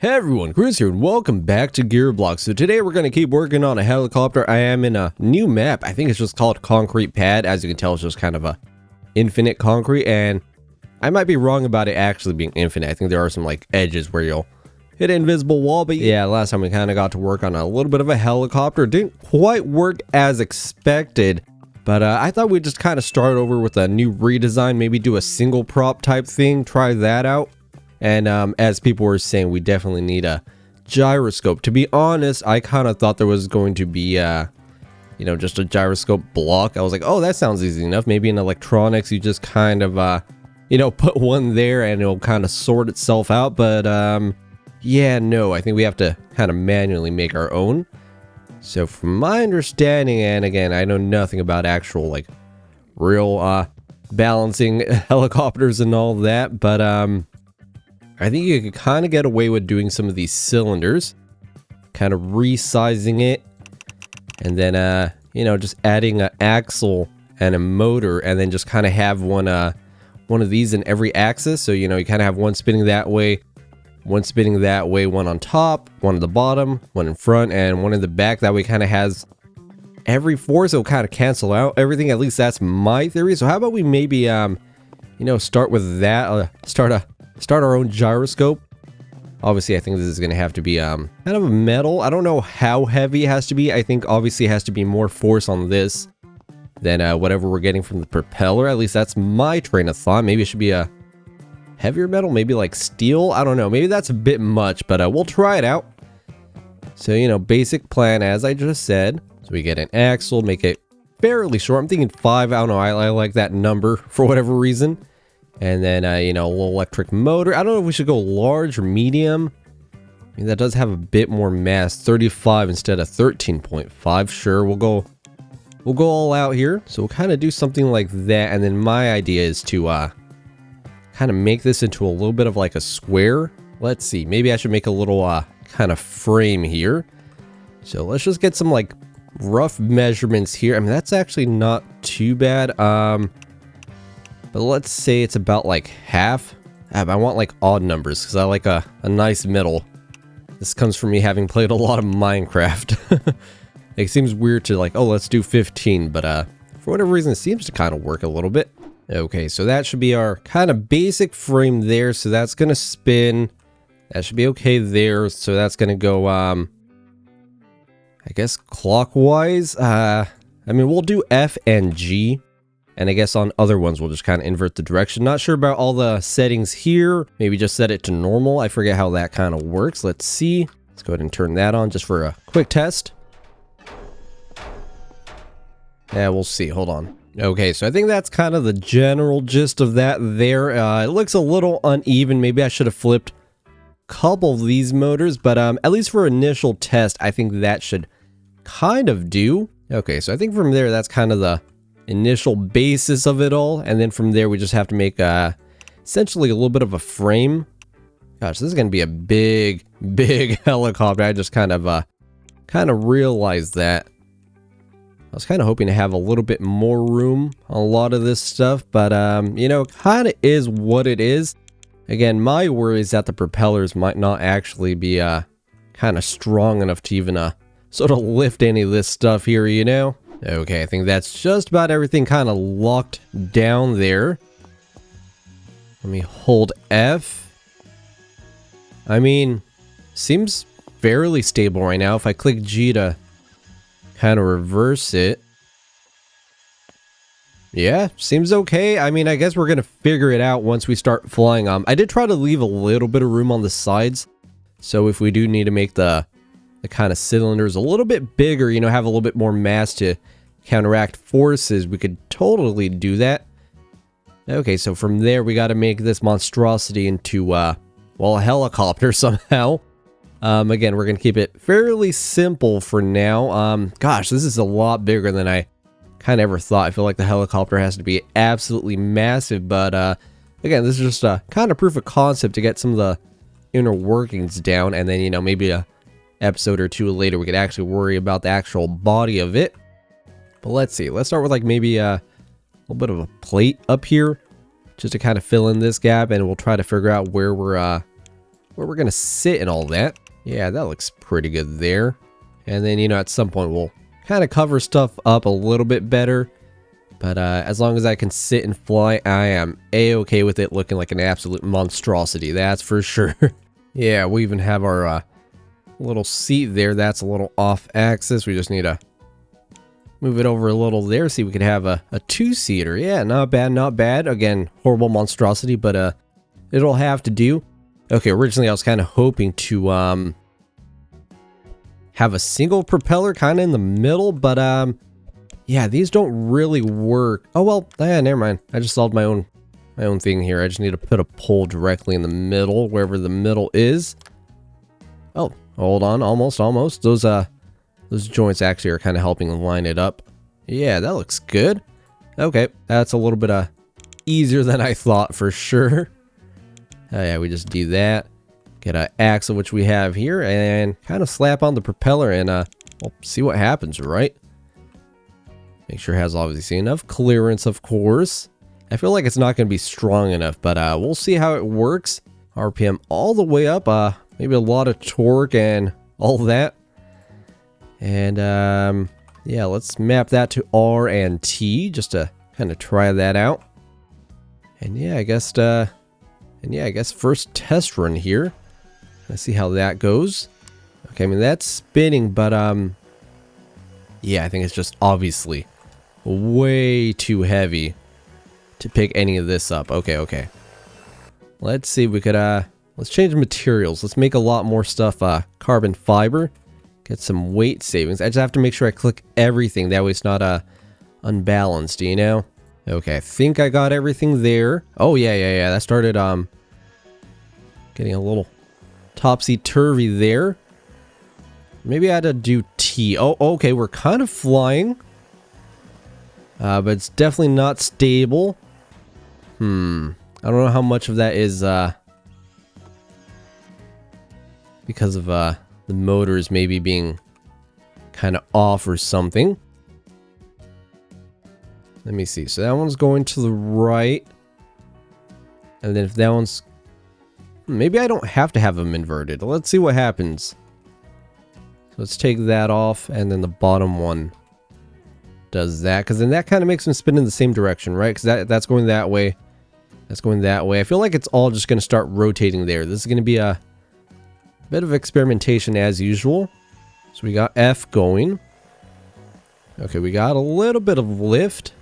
Hey everyone, Chris here and welcome back to Gearblocks. So today we're going to keep working on a helicopter. I am in a new map. I think it's just called Concrete Pad. As you can tell, it's just kind of a infinite concrete, and I might be wrong about it actually being infinite. I think there are some like edges where you'll hit an invisible wall, but yeah, last time we kind of got to work on a little bit of a helicopter. It didn't quite work as expected, but I thought we'd just kind of start over with a new redesign, maybe do a single prop type thing, try that out. And as people were saying, we definitely need a gyroscope. To be honest, I kind of thought there was going to be, just a gyroscope block. I was like, oh, that sounds easy enough. Maybe in electronics, you just kind of, put one there and it'll kind of sort itself out. But yeah, no, I think we have to kind of manually make our own. So from my understanding, and again, I know nothing about actual, like, real balancing helicopters and all that, but I think you could kind of get away with doing some of these cylinders, kind of resizing it, and then, just adding an axle and a motor, and then just kind of have one of these in every axis. So, you kind of have one spinning that way, one spinning that way, one on top, one at the bottom, one in front, and one in the back. That way kind of has every force. It'll kind of cancel out everything. At least that's my theory. So how about we maybe, start with that, start our own gyroscope. Obviously, I think this is going to have to be kind of a metal. I don't know how heavy it has to be. I think obviously it has to be more force on this than whatever we're getting from the propeller. At least that's my train of thought. Maybe it should be a heavier metal, maybe like steel. I don't know. Maybe that's a bit much, but we'll try it out. So, basic plan, as I just said. So we get an axle, make it fairly short. I'm thinking 5. I don't know. I like that number for whatever reason. And then, a little electric motor. I don't know if we should go large or medium. I mean, that does have a bit more mass. 35 instead of 13.5. Sure, we'll go all out here. So we'll kind of do something like that. And then my idea is to kind of make this into a little bit of like a square. Let's see. Maybe I should make a little kind of frame here. So let's just get some like rough measurements here. I mean, that's actually not too bad. But let's say it's about like half. I want like odd numbers because I like a nice middle. This comes from me having played a lot of Minecraft. It seems weird to like, oh, let's do 15. But for whatever reason, it seems to kind of work a little bit. Okay, so that should be our kind of basic frame there. So that's going to spin. That should be okay there. So that's going to go, I guess, clockwise. We'll do F and G. And I guess on other ones, we'll just kind of invert the direction. Not sure about all the settings here. Maybe just set it to normal. I forget how that kind of works. Let's see. Let's go ahead and turn that on just for a quick test. Yeah, we'll see. Hold on. Okay, so I think that's kind of the general gist of that there. It looks a little uneven. Maybe I should have flipped a couple of these motors. But at least for initial test, I think that should kind of do. Okay, so I think from there, that's kind of the initial basis of it all, and then from there we just have to make essentially a little bit of a frame. Gosh, this is going to be a big helicopter. I just kind of realized that. I was kind of hoping to have a little bit more room on a lot of this stuff, but kind of is what it is. Again, my worry is that the propellers might not actually be kind of strong enough to even sort of lift any of this stuff here, Okay, I think that's just about everything kind of locked down there. Let me hold F. I mean, seems fairly stable right now. If I click G to kind of reverse it. Yeah, seems okay. I mean, I guess we're going to figure it out once we start flying. I did try to leave a little bit of room on the sides. So if we do need to make the kind of cylinders a little bit bigger, have a little bit more mass to counteract forces, we could totally do that. Okay, so from there we got to make this monstrosity into a helicopter somehow. Again, we're gonna keep it fairly simple for now. Gosh, this is a lot bigger than I kind of ever thought. I feel like the helicopter has to be absolutely massive, but again, this is just a kind of proof of concept to get some of the inner workings down, and then maybe a episode or two later we could actually worry about the actual body of it. But let's see. Let's start with like maybe a little bit of a plate up here just to kind of fill in this gap, and we'll try to figure out where we're where we're gonna sit and all that. Yeah, that looks pretty good there. And then, you know, at some point we'll kind of cover stuff up a little bit better. But as long as I can sit and fly, I am a-okay with it looking like an absolute monstrosity. That's for sure. Yeah, we even have our little seat there. That's a little off axis. We just need to move it over a little there. See, we could have a two-seater. Yeah, not bad, not bad. Again, horrible monstrosity, but it'll have to do. Okay, originally I was kind of hoping to have a single propeller kind of in the middle, but yeah, these don't really work. Oh well, yeah, never mind. I just solved my own thing here. I just need to put a pole directly in the middle, wherever the middle is. Oh, hold on, almost. Those joints actually are kind of helping line it up. Yeah, that looks good. Okay, that's a little bit easier than I thought for sure. Oh yeah, we just do that. Get an axle, which we have here, and kind of slap on the propeller and we'll see what happens, right? Make sure it has obviously enough clearance, of course. I feel like it's not going to be strong enough, but we'll see how it works. RPM all the way up, maybe a lot of torque and all that. And yeah, let's map that to R and T just to kind of try that out. And yeah, I guess first test run here. Let's see how that goes. Okay, I mean that's spinning, but yeah, I think it's just obviously way too heavy to pick any of this up. Okay. Let's see if we could let's change materials. Let's make a lot more stuff carbon fiber. Get some weight savings. I just have to make sure I click everything. That way it's not unbalanced, you know? Okay, I think I got everything there. Oh yeah. That started getting a little topsy-turvy there. Maybe I had to do T. Oh, okay, we're kind of flying. But it's definitely not stable. I don't know how much of that is because of the motors maybe being kind of off or something. Let me see. So that one's going to the right. And then if that one's... Maybe I don't have to have them inverted. Let's see what happens. So let's take that off, and then the bottom one does that. Because then that kind of makes them spin in the same direction, right? Because that's going that way. That's going that way. I feel like it's all just going to start rotating there. This is going to be a bit of experimentation as usual. So we got F going. Okay, we got a little bit of lift.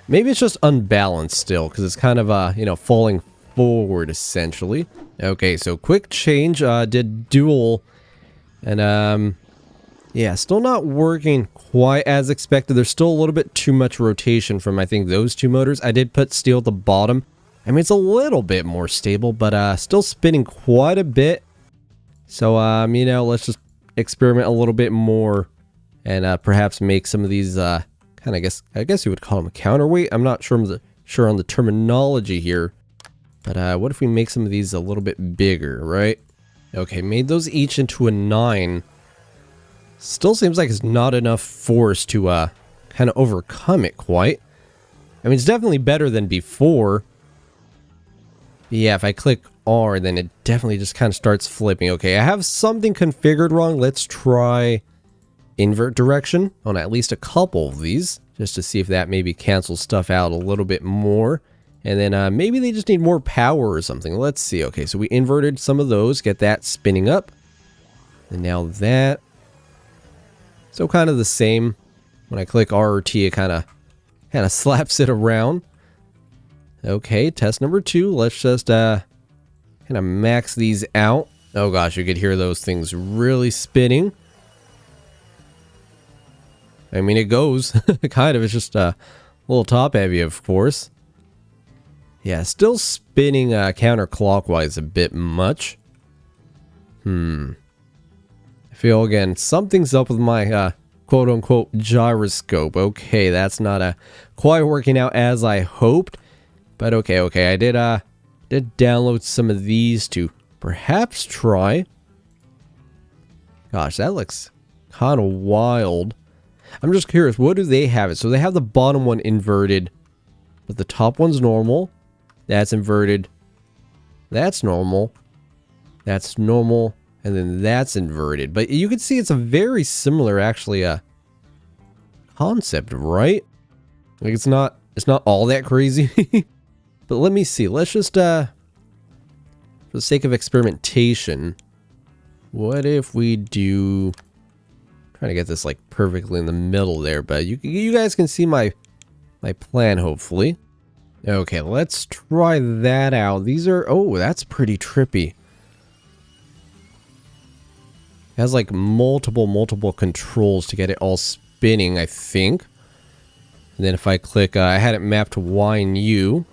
Maybe it's just unbalanced still, because it's kind of, you know, falling forward, essentially. Okay, so quick change, did dual, and, yeah, still not working quite as expected. There's still a little bit too much rotation from, I think, those two motors. I did put steel at the bottom. I mean, it's a little bit more stable, but, still spinning quite a bit. So, you know, let's just experiment a little bit more, and, perhaps make some of these, kind of, I guess you would call them a counterweight. I'm not sure on the terminology here. But what if we make some of these a little bit bigger, right? Okay, made those each into a 9. Still seems like it's not enough force to kind of overcome it quite. I mean, it's definitely better than before. But yeah, if I click R, then it definitely just kind of starts flipping. Okay, I have something configured wrong. Let's try invert direction on at least a couple of these, just to see if that maybe cancels stuff out a little bit more. And then maybe they just need more power or something. Let's see. Okay, so we inverted some of those, get that spinning up. And now that. So kind of the same. When I click R or T, it kind of slaps it around. Okay, test number 2. Let's just kind of max these out. Oh gosh, you could hear those things really spinning. I mean, it goes. Kind of. It's just a little top heavy, of course. Yeah, still spinning counterclockwise a bit much. I feel, again, something's up with my quote-unquote gyroscope. Okay, that's not quite working out as I hoped. But okay, I did download some of these to perhaps try. Gosh, that looks kind of wild. I'm just curious, what do they have it? So they have the bottom one inverted, but the top one's normal. That's inverted. That's normal. That's normal. And then that's inverted. But you can see it's a very similar, actually, concept, right? Like it's not all that crazy. But let me see. Let's just, for the sake of experimentation, what if we do... Trying to get this like perfectly in the middle there, but you guys can see my plan, hopefully. Okay, let's try that out. These are... Oh, that's pretty trippy. It has like multiple controls to get it all spinning, I think. And then if I click, I had it mapped to Y and U.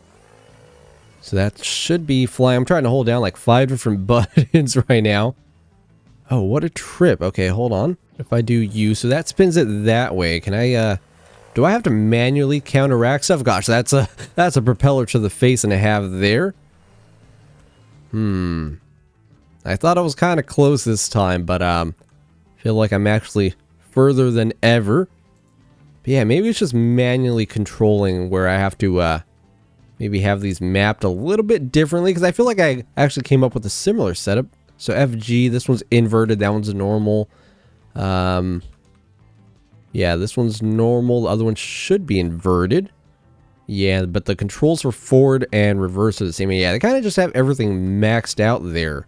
So that should be flying. I'm trying to hold down like 5 different buttons right now. Oh, what a trip. Okay, hold on. If I do U, so that spins it that way. Can I, do I have to manually counteract stuff? Gosh, that's a propeller to the face and a half there. I thought I was kind of close this time, but feel like I'm actually further than ever. But yeah, maybe it's just manually controlling where I have to maybe have these mapped a little bit differently, because I feel like I actually came up with a similar setup. So FG, this one's inverted, that one's normal. Yeah, this one's normal, the other one should be inverted. Yeah, but the controls for forward and reverse are the same. Yeah, they kind of just have everything maxed out there.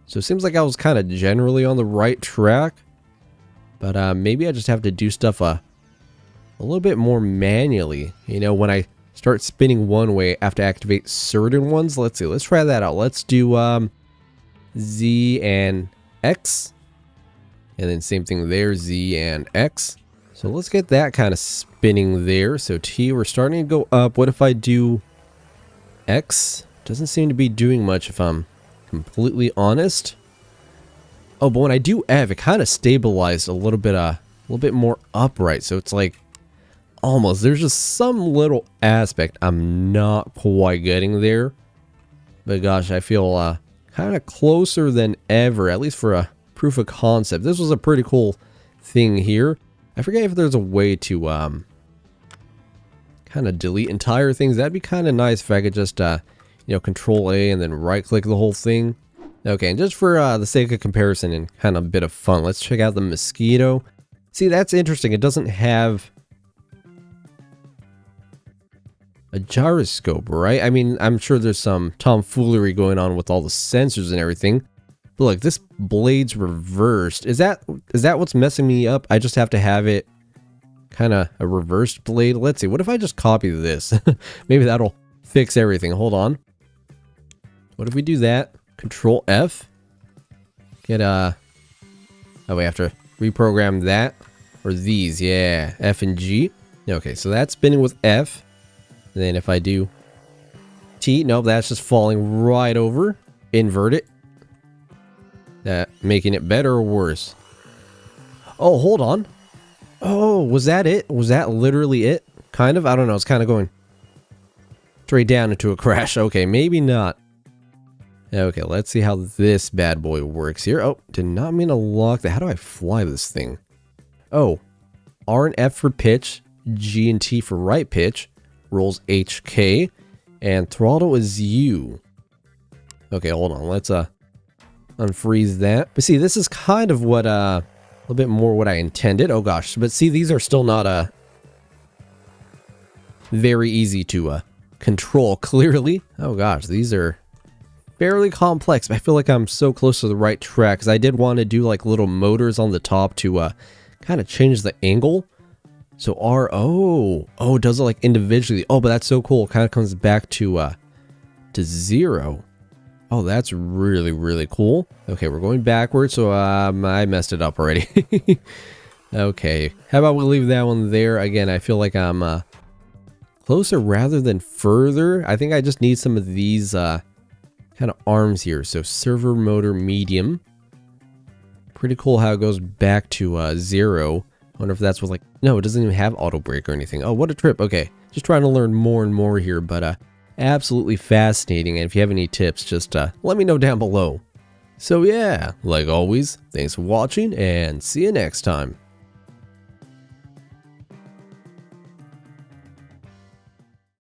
So it seems like I was kind of generally on the right track. But maybe I just have to do stuff a little bit more manually. You know, when I start spinning one way, I have to activate certain ones. Let's see, let's try that out. Let's do Z and X. And then same thing there, Z and X. So let's get that kind of spinning there. So T, we're starting to go up. What if I do X? Doesn't seem to be doing much if I'm completely honest. Oh, but when I do F, it kind of stabilized a little bit more upright. So it's like almost, there's just some little aspect I'm not quite getting there. But gosh, I feel kind of closer than ever, at least for a proof of concept. This was a pretty cool thing here. I forget if there's a way to kind of delete entire things. That'd be kind of nice if I could just you know, Control A and then right click the whole thing. Okay, and just for the sake of comparison and kind of a bit of fun, let's check out the Mosquito. See, that's interesting. It doesn't have a gyroscope, right? I mean, I'm sure there's some tomfoolery going on with all the sensors and everything. But look, this blade's reversed. Is that what's messing me up? I just have to have it kind of a reversed blade. Let's see. What if I just copy this? Maybe that'll fix everything. Hold on. What if we do that? Control F. Get oh, we have to reprogram that. Or these, yeah. F and G. Okay, so that's spinning with F. And then if I do T, nope, that's just falling right over. Invert it. That making it better or worse? Oh, hold on. Oh, was that it? Was that literally it? Kind of? I don't know. It's kind of going straight down into a crash. Okay, maybe not. Okay, let's see how this bad boy works here. Oh, did not mean to lock that. How do I fly this thing? Oh, R and F for pitch, G and T for right pitch, rolls HK, and throttle is U. Okay, hold on. Let's unfreeze that. But see, this is kind of what a little bit more what I intended. Oh gosh, but see, these are still not very easy to control clearly. Oh gosh, these are fairly complex. I feel like I'm so close to the right track, because I did want to do like little motors on the top to kind of change the angle. So R, oh, does it like individually? Oh, but that's so cool. Kind of comes back to 0. Oh, that's really, really cool. Okay, we're going backwards, so I messed it up already. Okay, how about we leave that one there? Again, I feel like I'm closer rather than further. I think I just need some of these kind of arms here. So servo motor medium. Pretty cool how it goes back to 0. I wonder if that's what, like, no, it doesn't even have auto brake or anything. Oh, what a trip. Okay, just trying to learn more and more here, but absolutely fascinating. And if you have any tips, just let me know down below. So yeah, like always, thanks for watching and see you next time.